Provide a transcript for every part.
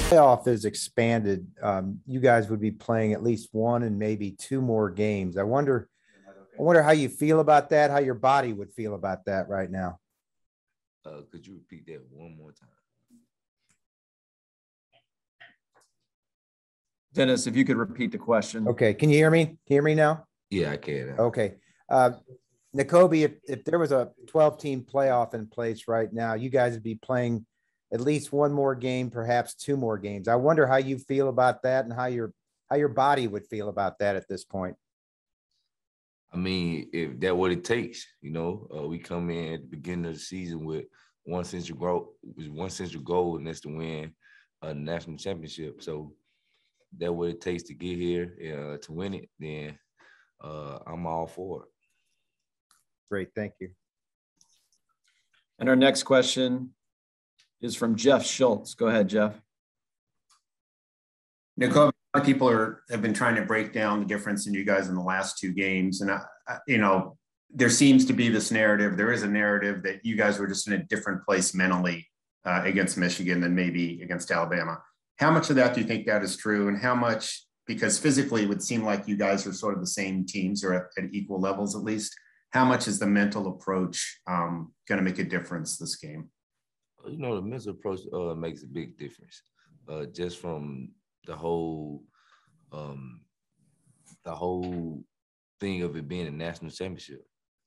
Playoff is expanded, you guys would be playing at least one and maybe two more games. I wonder how you feel about that, how your body would feel about that right now. Could you repeat that one more time? Dennis, if you could repeat the question. Okay. Can you hear me? Can you hear me now? Yeah, I can. Okay. Nakobe, if there was a 12-team playoff in place right now, you guys would be playing at least one more game, perhaps two more games. I wonder how you feel about that and how your body would feel about that at this point. I mean, if that's what it takes, we come in at the beginning of the season with one central goal, and that's to win a national championship. So that's what it takes to get here to win it. Then I'm all for it. Great, thank you. And our next question is from Jeff Schultz. Go ahead, Jeff. Nicole, a lot of people have been trying to break down the difference in you guys in the last two games. And, there seems to be this narrative. There is a narrative that you guys were just in a different place mentally against Michigan than maybe against Alabama. How much of that do you think that is true? And how much, because physically it would seem like you guys are sort of the same teams or at equal levels at least, how much is the mental approach going to make a difference this game? The mental approach makes a big difference. Just from the whole thing of it being a national championship.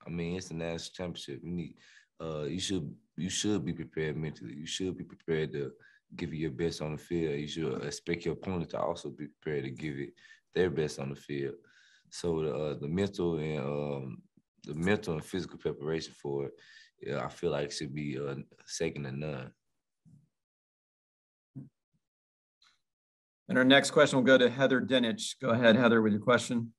I mean, it's a national championship. You should be prepared mentally. You should be prepared to give it your best on the field. You should expect your opponent to also be prepared to give it their best on the field. So the mental and physical preparation for it, I feel like should be second to none. And our next question will go to Heather Dinich. Go ahead, Heather, with your question.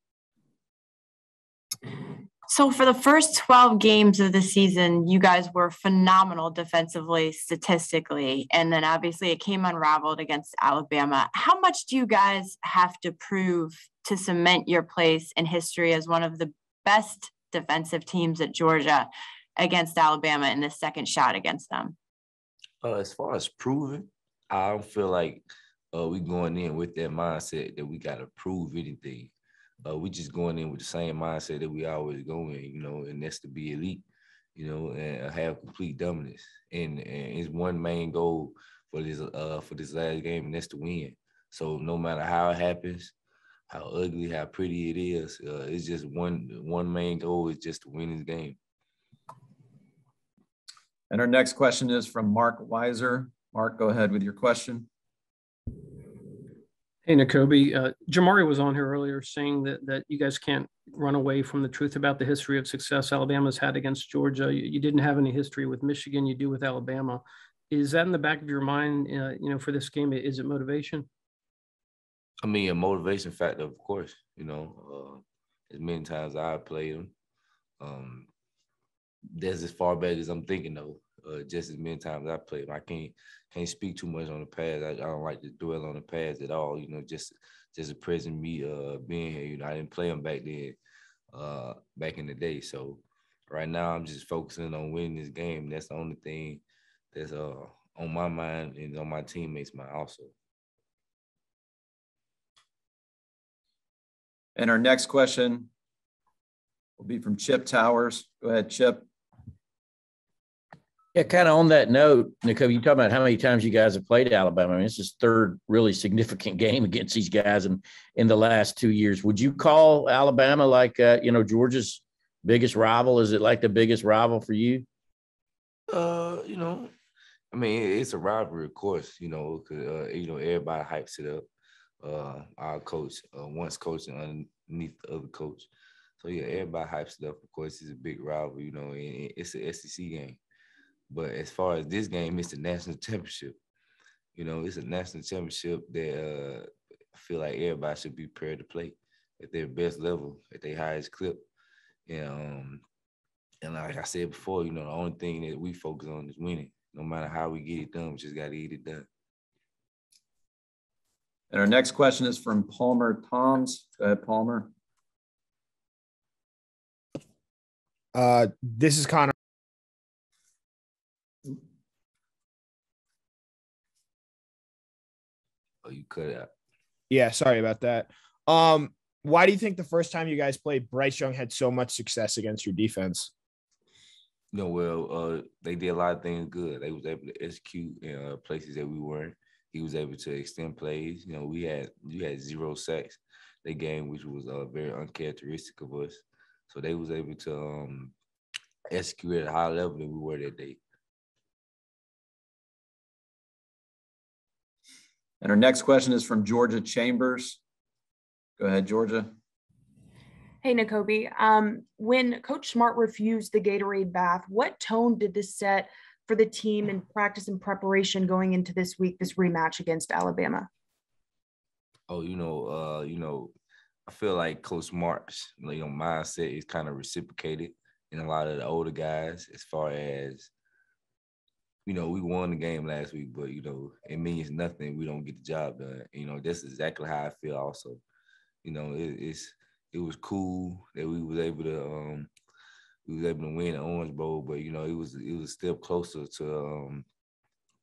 So for the first 12 games of the season, you guys were phenomenal defensively, statistically, and then obviously it came unraveled against Alabama. How much do you guys have to prove to cement your place in history as one of the best defensive teams at Georgia against Alabama in the second shot against them? As far as proving, I don't feel like we going in with that mindset that we got to prove anything. We just going in with the same mindset that we always go in, and that's to be elite, and have complete dominance. And it's one main goal for this last game, and that's to win. So no matter how it happens, how ugly, how pretty it is, it's just one main goal is just to win this game. And our next question is from Mark Weiser. Mark, go ahead with your question. Hey, Nakobe. Jamari was on here earlier saying that you guys can't run away from the truth about the history of success Alabama's had against Georgia. You didn't have any history with Michigan. You do with Alabama. Is that in the back of your mind, for this game? Is it motivation? I mean, a motivation factor, of course. As many times I've played them, that's as far back as I'm thinking of. Just as many times I played them. I can't speak too much on the past. I don't like to dwell on the past at all. Just a present me being here. I didn't play them back then, back in the day. So right now I'm just focusing on winning this game. That's the only thing that's on my mind and on my teammates' mind also. And our next question will be from Chip Towers. Go ahead, Chip. Yeah, kind of on that note, Nicole, you talk about how many times you guys have played Alabama. I mean, it's his third really significant game against these guys in the last 2 years. Would you call Alabama like, Georgia's biggest rival? Is it like the biggest rival for you? I mean, it's a rivalry, of course, because, everybody hypes it up. Our coach, once coaching underneath the other coach. So, yeah, everybody hypes it up. Of course, it's a big rivalry, and it's an SEC game. But as far as this game, it's the national championship. It's a national championship that I feel like everybody should be prepared to play at their best level, at their highest clip. And like I said before, the only thing that we focus on is winning. No matter how we get it done, we just got to get it done. And our next question is from Palmer Toms. Go ahead, Palmer. This is Connor. Oh, you cut out. Yeah, sorry about that. Why do you think the first time you guys played, Bryce Young had so much success against your defense? They did a lot of things good. They was able to execute in places that we weren't. He was able to extend plays. We had 0 sacks that game, which was very uncharacteristic of us. So they was able to execute at a high level than we were that day. And our next question is from Georgia Chambers. Go ahead, Georgia. Hey, Nakobe. When Coach Smart refused the Gatorade bath, what tone did this set for the team in practice and preparation going into this week, this rematch against Alabama? Oh, I feel like Coach Smart's mindset is kind of reciprocated in a lot of the older guys as far as, we won the game last week, but, it means nothing. We don't get the job done. That's exactly how I feel also. It was cool that we was able to win the Orange Bowl, but it was a step closer to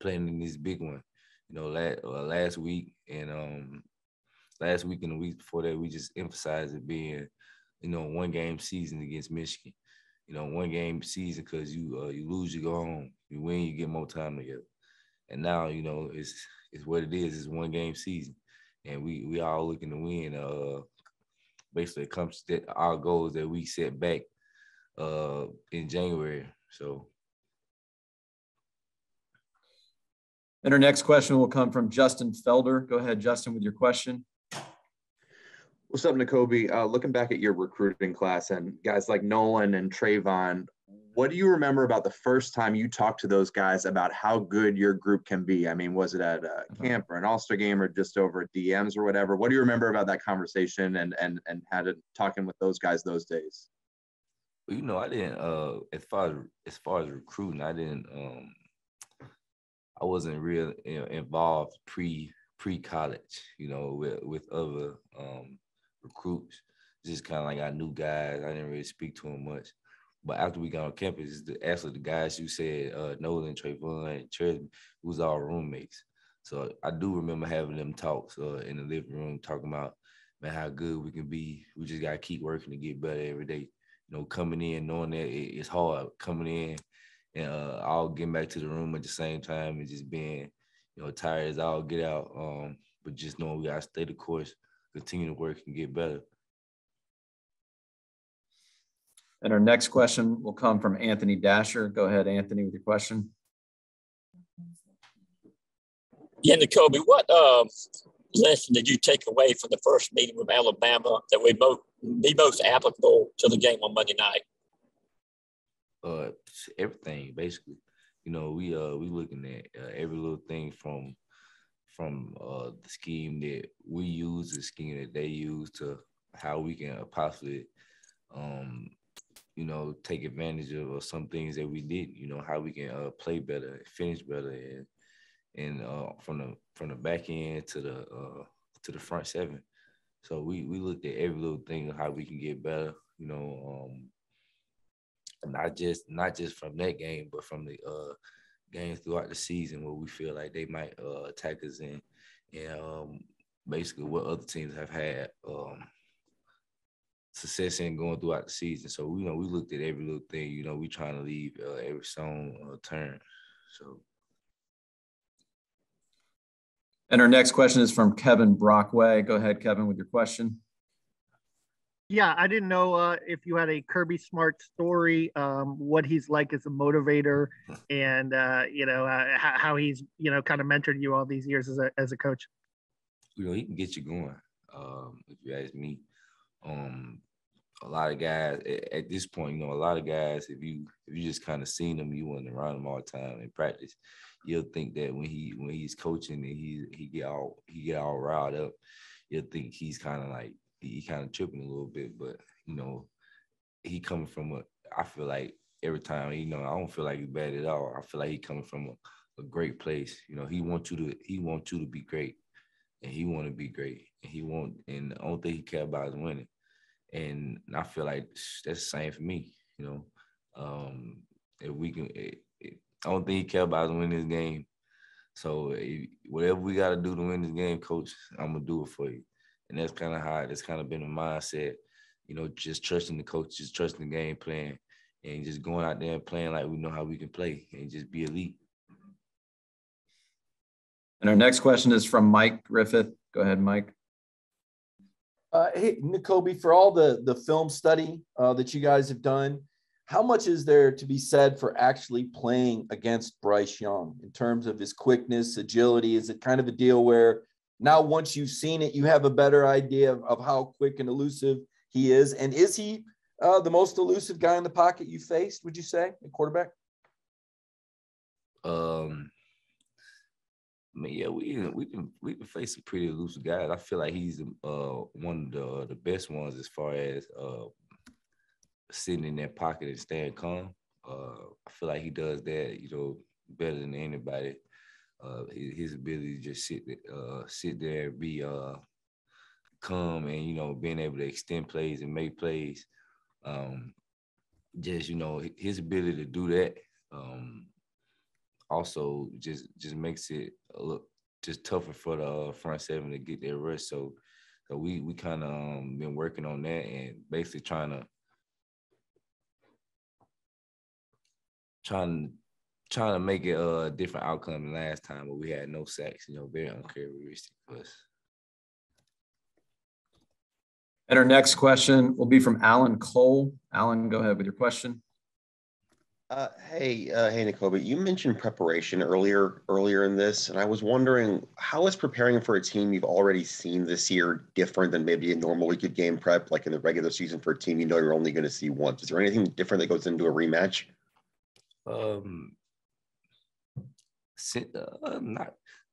playing in this big one. Last week and the week before that, we just emphasized it being, 1-game season against Michigan. 1-game season because you lose, you go home. You win, you get more time together. And now, it's what it is. It's 1-game season, and we all looking to win. Basically, it comes to our goals that we set back in January. So. And our next question will come from Justin Felder. Go ahead, Justin, with your question. What's up, Nakobe? Looking back at your recruiting class and guys like Nolan and Trayvon, what do you remember about the first time you talked to those guys about how good your group can be? I mean, was it at a camp or an All-Star game or just over at DMs or whatever? What do you remember about that conversation and talking with those guys those days? Well, I didn't as far as recruiting, I wasn't real involved pre-college, with other recruits. Just kind of like I knew guys. I didn't really speak to them much. But after we got on campus, actually the guys you said, Nolan, Trayvon, and Tristan, was all roommates. So I do remember having them talks in the living room, talking about, man, how good we can be. We just got to keep working to get better every day. Coming in, knowing that it's hard, coming in and all getting back to the room at the same time and just being, tired as all get out. But just knowing we got to stay the course, continue to work and get better. And our next question will come from Anthony Dasher. Go ahead, Anthony, with your question. Yeah, Nakobe, what lesson did you take away from the first meeting with Alabama that would be most applicable to the game on Monday night? Everything, basically. We looking at every little thing from the scheme that we use, the scheme that they use, to how we can possibly take advantage of some things that we did, how we can play better, finish better, and from the back end to the front seven. So we looked at every little thing of how we can get better, not just from that game, but from the games throughout the season where we feel like they might attack us in, and basically what other teams have had success in going throughout the season. So we looked at every little thing. We trying to leave every stone unturned. So. And our next question is from Kevin Brockway. Go ahead, Kevin, with your question. Yeah, I didn't know if you had a Kirby Smart story, what he's like as a motivator, and how he's kind of mentored you all these years as a coach. He can get you going. If you ask me, a lot of guys at this point, a lot of guys, if you just kind of seen them, you wasn't around them all the time in practice, you'll think that when he's coaching and he get all riled up, you'll think he's kind of like he kind of tripping a little bit. But he coming from I feel like every time I don't feel like he's bad at all. I feel like he coming from a great place. He wants you to be great, and he want to be great, and the only thing he care about is winning. And I feel like that's the same for me, if we can, the only thing he care about is winning this game. So whatever we got to do to win this game, coach, I'm gonna do it for you. And that's kind of how it's kind of been the mindset, you know, just trusting the coach, just trusting the game plan, and just going out there and playing like we know how we can play and just be elite. And our next question is from Mike Griffith. Go ahead, Mike. Hey, Nakobe, for all the film study that you guys have done, how much is there to be said for actually playing against Bryce Young in terms of his quickness, agility? Is it kind of a deal where now once you've seen it, you have a better idea of how quick and elusive he is? And is he the most elusive guy in the pocket you faced, would you say, at quarterback? I mean, yeah, we can face some pretty elusive guys. I feel like he's one of the best ones as far as sitting in that pocket and staying calm. I feel like he does that, you know, better than anybody. His ability to just sit there and be calm and, you know, being able to extend plays and make plays. Just, you know, his ability to do that also just makes it look just tougher for the front seven to get their rest. So we kind of been working on that and basically trying to make it a different outcome than last time, but we had no sacks. You know, very uncharacteristic for us. And our next question will be from Alan Cole. Alan, go ahead with your question. Hey, Nakobe, you mentioned preparation earlier in this, and I was wondering, how is preparing for a team you've already seen this year different than maybe a normal week of game prep, like in the regular season for a team you know you're only going to see once? Is there anything different that goes into a rematch?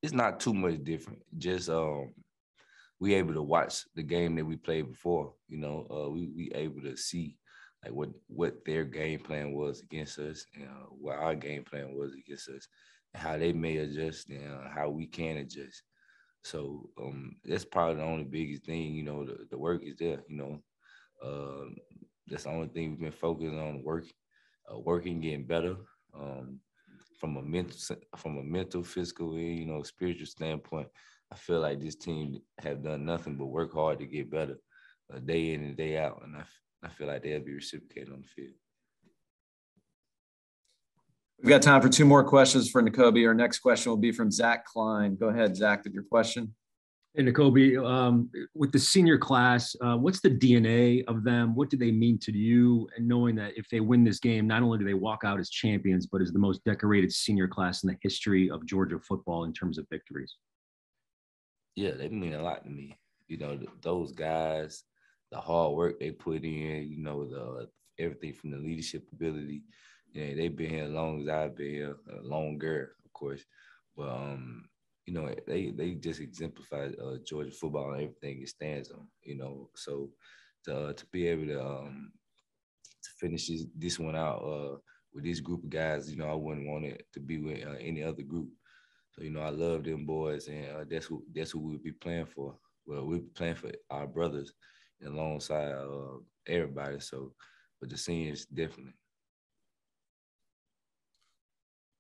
It's not too much different. Just we able to watch the game that we played before. You know, we able to see like what their game plan was against us, and what our game plan was against us, and how they may adjust and how we can adjust. So that's probably the only biggest thing. You know, the work is there. You know, that's the only thing we've been focusing on: working, getting better. From a mental, physical, and, you know, spiritual standpoint, I feel like this team have done nothing but work hard to get better, day in and day out, and I feel like they'll be reciprocated on the field. We've got time for two more questions for Nakobe. Our next question will be from Zach Klein. Go ahead, Zach, with your question. Hey, Nakobe, with the senior class, what's the DNA of them? What do they mean to you? And knowing that if they win this game, not only do they walk out as champions, but as the most decorated senior class in the history of Georgia football in terms of victories. Yeah, they mean a lot to me. You know, those guys, the hard work they put in, you know, everything from the leadership ability. Yeah, they've been here as long as I've been here, longer, of course. But you know, they just exemplify Georgia football and everything it stands on. You know, so to be able to finish this one out with this group of guys, you know, I wouldn't want it to be with any other group. So, you know, I love them boys, and that's who we'll be playing for. Well, we'll be playing for our brothers alongside everybody. So, but the seniors definitely.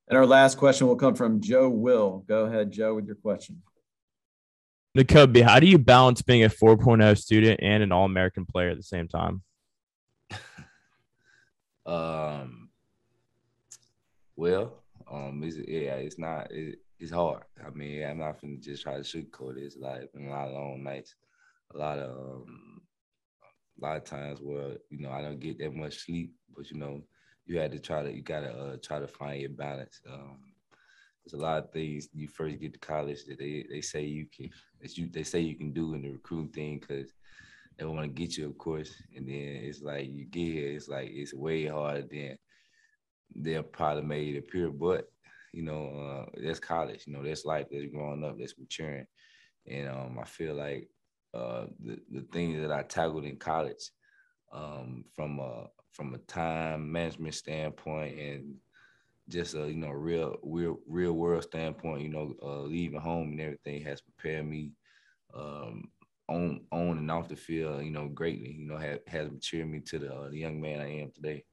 And our last question will come from Joe Will. Go ahead, Joe, with your question. Nakobe, how do you balance being a 4.0 student and an All-American player at the same time? It's hard. I mean, I'm not finna just try to sugarcoat it. It's like been a lot of long nights, a lot of times where, you know, I don't get that much sleep, but, you know, you gotta try to find your balance. There's a lot of things you first get to college that they say you can do in the recruiting thing, because they want to get you, of course. And then it's like you get here, it's like it's way harder than they're probably made it appear. But, you know, that's college. You know, that's life. That's growing up. That's maturing. And I feel like the things that I tackled in college, from a time management standpoint and just a, you know, real world standpoint, you know, leaving home and everything has prepared me on and off the field, you know, greatly. You know, has matured me to the young man I am today.